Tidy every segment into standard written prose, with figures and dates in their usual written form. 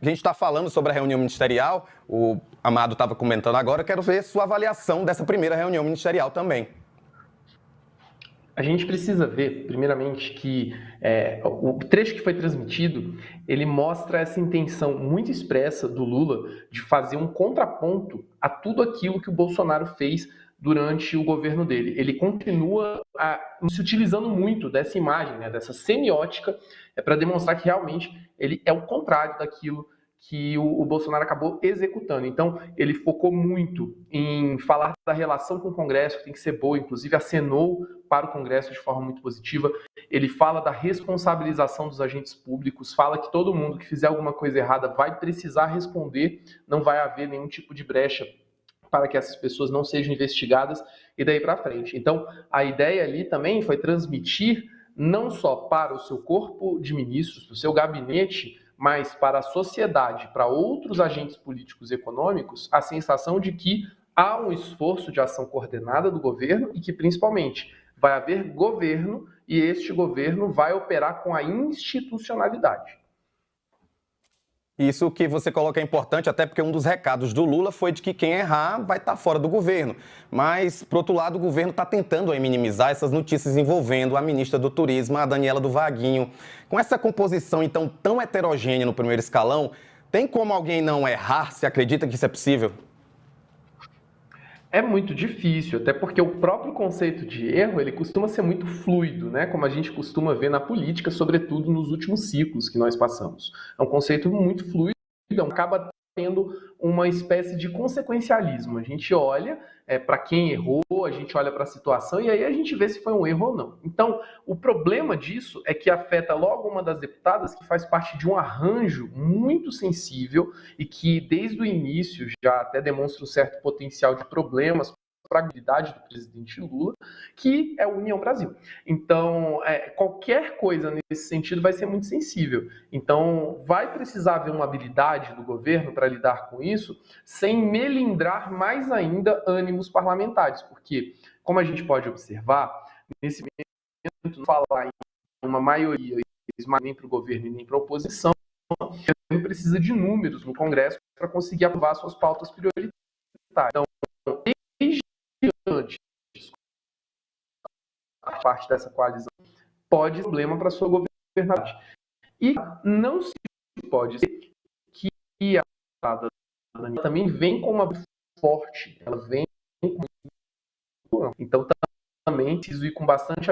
a gente está falando sobre a reunião ministerial, o Amado estava comentando agora, eu quero ver sua avaliação dessa primeira reunião ministerial também. A gente precisa ver, primeiramente, que o trecho que foi transmitido, ele mostra essa intenção muito expressa do Lula de fazer um contraponto a tudo aquilo que o Bolsonaro fez durante o governo dele. Ele continua se utilizando muito dessa imagem, né, dessa semiótica, para demonstrar que realmente ele é o contrário daquilo que o Bolsonaro acabou executando. Então, ele focou muito em falar da relação com o Congresso, que tem que ser boa, inclusive acenou para o Congresso de forma muito positiva. Ele fala da responsabilização dos agentes públicos, fala que todo mundo que fizer alguma coisa errada vai precisar responder, não vai haver nenhum tipo de brecha para que essas pessoas não sejam investigadas e daí para frente. Então, a ideia ali também foi transmitir não só para o seu corpo de ministros, para o seu gabinete, mas para a sociedade, para outros agentes políticos e econômicos, a sensação de que há um esforço de ação coordenada do governo e que, principalmente, vai haver governo e este governo vai operar com a institucionalidade. Isso que você coloca é importante, até porque um dos recados do Lula foi de que quem errar vai estar fora do governo. Mas, por outro lado, o governo está tentando aí minimizar essas notícias envolvendo a ministra do Turismo, a Daniela do Vaguinho. Com essa composição, então, tão heterogênea no primeiro escalão, tem como alguém não errar? Você acredita que isso é possível? É muito difícil, até porque o próprio conceito de erro, ele costuma ser muito fluido, né? Como a gente costuma ver na política, sobretudo nos últimos ciclos que nós passamos. É um conceito muito fluido, acaba tendo uma espécie de consequencialismo. A gente olha para quem errou, a gente olha para a situação e aí a gente vê se foi um erro ou não. Então, o problema disso é que afeta logo uma das deputadas que faz parte de um arranjo muito sensível e que desde o início já até demonstra um certo potencial de problemas para a habilidade do presidente Lula, que é a União Brasil. Então, qualquer coisa nesse sentido vai ser muito sensível. Então, vai precisar haver uma habilidade do governo para lidar com isso, sem melindrar mais ainda ânimos parlamentares, porque, como a gente pode observar, nesse momento, não falar em uma maioria nem para o governo e nem para a oposição, o governo precisa de números no Congresso para conseguir aprovar suas pautas prioritárias. Então, antes a parte dessa coalizão pode ser problema para a sua governabilidade. E não se pode dizer que a deputada também vem com uma forte, ela vem com... Então também preciso ir com bastante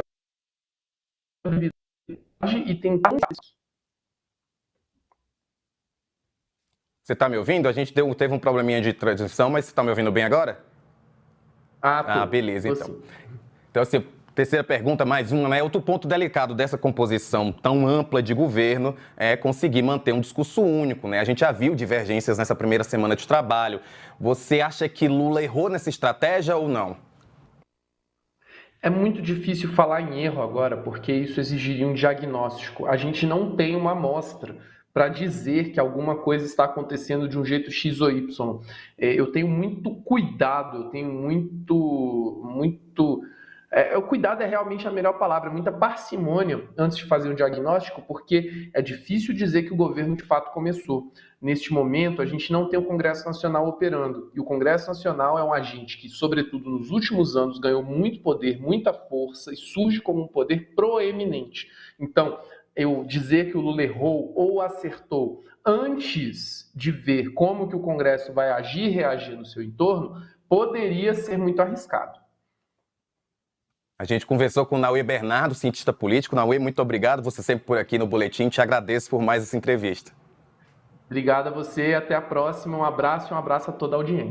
habilidade e tentar... Você está me ouvindo? A gente teve um probleminha de transmissão, mas você está me ouvindo bem agora? Beleza, então. Então, assim, terceira pergunta, mais uma, né? Outro ponto delicado dessa composição tão ampla de governo é conseguir manter um discurso único, né? A gente já viu divergências nessa primeira semana de trabalho. Você acha que Lula errou nessa estratégia ou não? É muito difícil falar em erro agora, porque isso exigiria um diagnóstico. A gente não tem uma amostra para dizer que alguma coisa está acontecendo de um jeito X ou Y. Eu tenho muito cuidado, eu tenho o cuidado é realmente a melhor palavra, muita parcimônia antes de fazer um diagnóstico, porque é difícil dizer que o governo de fato começou. Neste momento, a gente não tem o Congresso Nacional operando, e o Congresso Nacional é um agente que, sobretudo nos últimos anos, ganhou muito poder, muita força e surge como um poder proeminente. Então, eu dizer que o Lula errou ou acertou antes de ver como que o Congresso vai agir e reagir no seu entorno, poderia ser muito arriscado. A gente conversou com o Naue Bernardo, cientista político. Naue, muito obrigado. Você sempre por aqui no Boletim. Te agradeço por mais essa entrevista. Obrigado a você. Até a próxima. Um abraço e um abraço a toda a audiência.